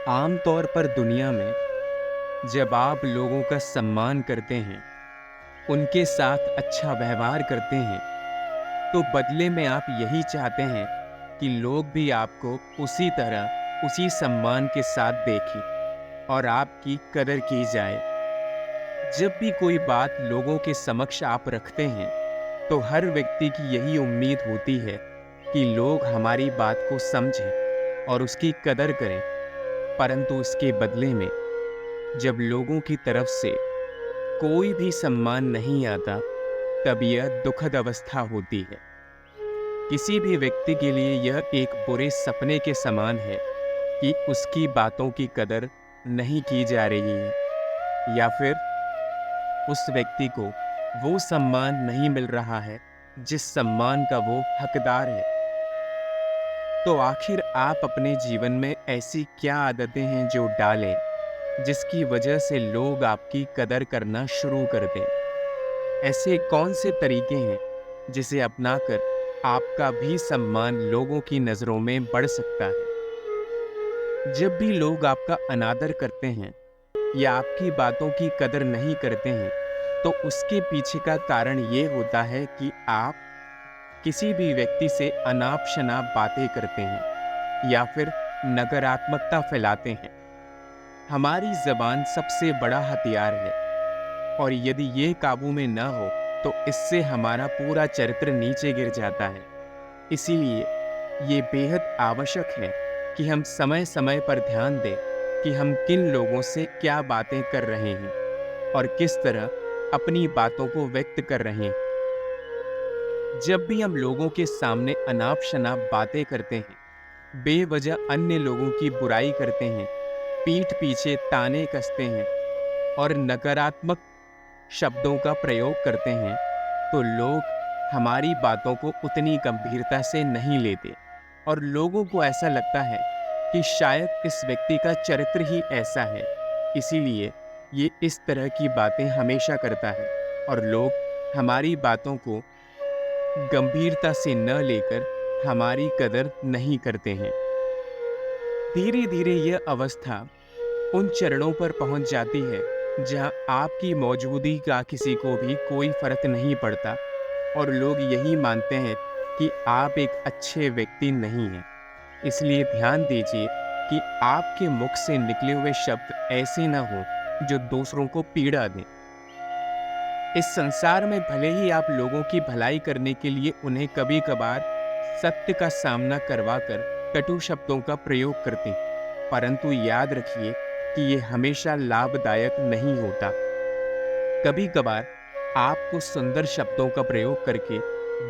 आम तौर पर दुनिया में जब आप लोगों का सम्मान करते हैं, उनके साथ अच्छा व्यवहार करते हैं, तो बदले में आप यही चाहते हैं कि लोग भी आपको उसी तरह, उसी सम्मान के साथ देखें और आपकी कदर की जाए। जब भी कोई बात लोगों के समक्ष आप रखते हैं, तो हर व्यक्ति की यही उम्मीद होती है कि लोग हमारी बात को समझें और उसकी कदर करें। परंतु इसके बदले में जब लोगों की तरफ से कोई भी सम्मान नहीं आता, तब यह दुखद अवस्था होती है। किसी भी व्यक्ति के लिए यह एक बुरे सपने के समान है कि उसकी बातों की कदर नहीं की जा रही है, या फिर उस व्यक्ति को वो सम्मान नहीं मिल रहा है जिस सम्मान का वो हकदार है। तो आखिर आप अपने जीवन में ऐसी क्या आदतें हैं जो डालें जिसकी वजह से लोग आपकी कदर करना शुरू कर दें? ऐसे कौन से तरीके हैं जिसे अपनाकर आपका भी सम्मान लोगों की नज़रों में बढ़ सकता है? जब भी लोग आपका अनादर करते हैं या आपकी बातों की कदर नहीं करते हैं, तो उसके पीछे का कारण ये होता है कि आप किसी भी व्यक्ति से अनाप-शनाप बातें करते हैं या फिर नकारात्मकता फैलाते हैं। हमारी ज़बान सबसे बड़ा हथियार है, और यदि ये काबू में न हो तो इससे हमारा पूरा चरित्र नीचे गिर जाता है। इसीलिए ये बेहद आवश्यक है कि हम समय-समय पर ध्यान दें कि हम किन लोगों से क्या बातें कर रहे हैं और किस तरह अपनी बातों को व्यक्त कर रहे हैं। जब भी हम लोगों के सामने अनाप-शनाप बातें करते हैं, बेवजह अन्य लोगों की बुराई करते हैं, पीठ पीछे ताने कसते हैं और नकारात्मक शब्दों का प्रयोग करते हैं, तो लोग हमारी बातों को उतनी गंभीरता से नहीं लेते और लोगों को ऐसा लगता है कि शायद इस व्यक्ति का चरित्र ही ऐसा है, इसीलिए ये इस तरह की बातें हमेशा करता है, और लोग हमारी बातों को गंभीरता से न लेकर हमारी कदर नहीं करते हैं। धीरे धीरे यह अवस्था उन चरणों पर पहुंच जाती है जहां आपकी मौजूदगी का किसी को भी कोई फर्क नहीं पड़ता और लोग यही मानते हैं कि आप एक अच्छे व्यक्ति नहीं हैं। इसलिए ध्यान दीजिए कि आपके मुख से निकले हुए शब्द ऐसे ना हों जो दूसरों को पीड़ा दें। इस संसार में भले ही आप लोगों की भलाई करने के लिए उन्हें कभी-कभार सत्य का सामना करवाकर कटु शब्दों का प्रयोग करते हैं, परंतु याद रखिए कि ये हमेशा लाभदायक नहीं होता। कभी-कभार आपको सुंदर शब्दों का प्रयोग करके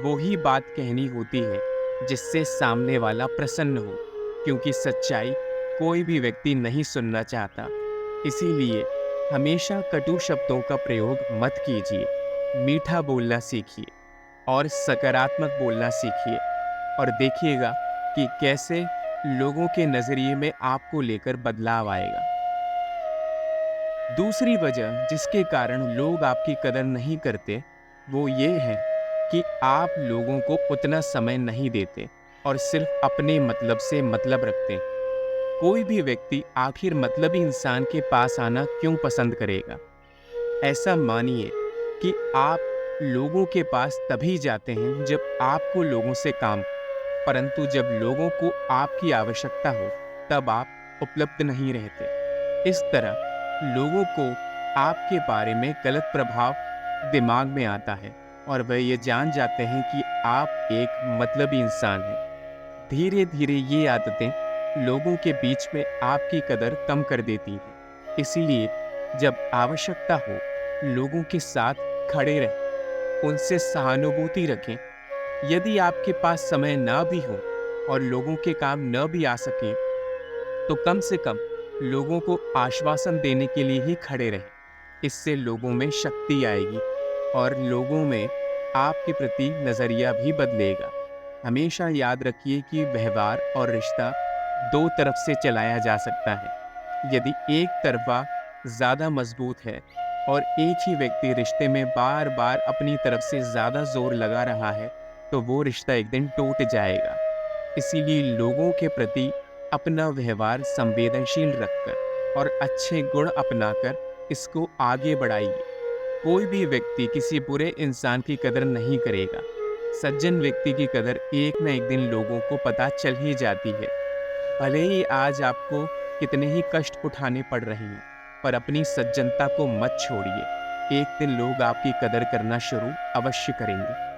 वो ही बात कहनी होती है जिससे सामने वाला प्रसन्न हो, क्योंकि सच्चाई कोई भी व्यक्ति नहीं सुनना चाहता। इसीलिए हमेशा कटु शब्दों का प्रयोग मत कीजिए। मीठा बोलना सीखिए और सकारात्मक बोलना सीखिए, और देखिएगा कि कैसे लोगों के नज़रिए में आपको लेकर बदलाव आएगा। दूसरी वजह जिसके कारण लोग आपकी कदर नहीं करते, वो ये है कि आप लोगों को उतना समय नहीं देते और सिर्फ अपने मतलब से मतलब रखते हैं। कोई भी व्यक्ति आखिर मतलबी इंसान के पास आना क्यों पसंद करेगा? ऐसा मानिए कि आप लोगों के पास तभी जाते हैं जब आपको लोगों से काम, परंतु जब लोगों को आपकी आवश्यकता हो, तब आप उपलब्ध नहीं रहते। इस तरह लोगों को आपके बारे में गलत प्रभाव दिमाग में आता है और वह ये जान जाते हैं कि आप एक मतलबी इंसान हैं। धीरे धीरे ये आदतें लोगों के बीच में आपकी कदर कम कर देती हैं। इसीलिए जब आवश्यकता हो, लोगों के साथ खड़े रहें, उनसे सहानुभूति रखें। यदि आपके पास समय ना भी हो और लोगों के काम न भी आ सकें, तो कम से कम लोगों को आश्वासन देने के लिए ही खड़े रहें। इससे लोगों में शक्ति आएगी और लोगों में आपके प्रति नज़रिया भी बदलेगा। हमेशा याद रखिए कि व्यवहार और रिश्ता दो तरफ से चलाया जा सकता है। यदि एक तरफा ज़्यादा मजबूत है और एक ही व्यक्ति रिश्ते में बार बार अपनी तरफ से ज़्यादा जोर लगा रहा है, तो वो रिश्ता एक दिन टूट जाएगा। इसीलिए लोगों के प्रति अपना व्यवहार संवेदनशील रखकर और अच्छे गुण अपनाकर इसको आगे बढ़ाइए। कोई भी व्यक्ति किसी बुरे इंसान की कदर नहीं करेगा। सज्जन व्यक्ति की कदर एक न एक दिन लोगों को पता चल ही जाती है। भले ही आज आपको कितने ही कष्ट उठाने पड़ रहे हैं, पर अपनी सज्जनता को मत छोड़िए। एक दिन लोग आपकी कदर करना शुरू अवश्य करेंगे।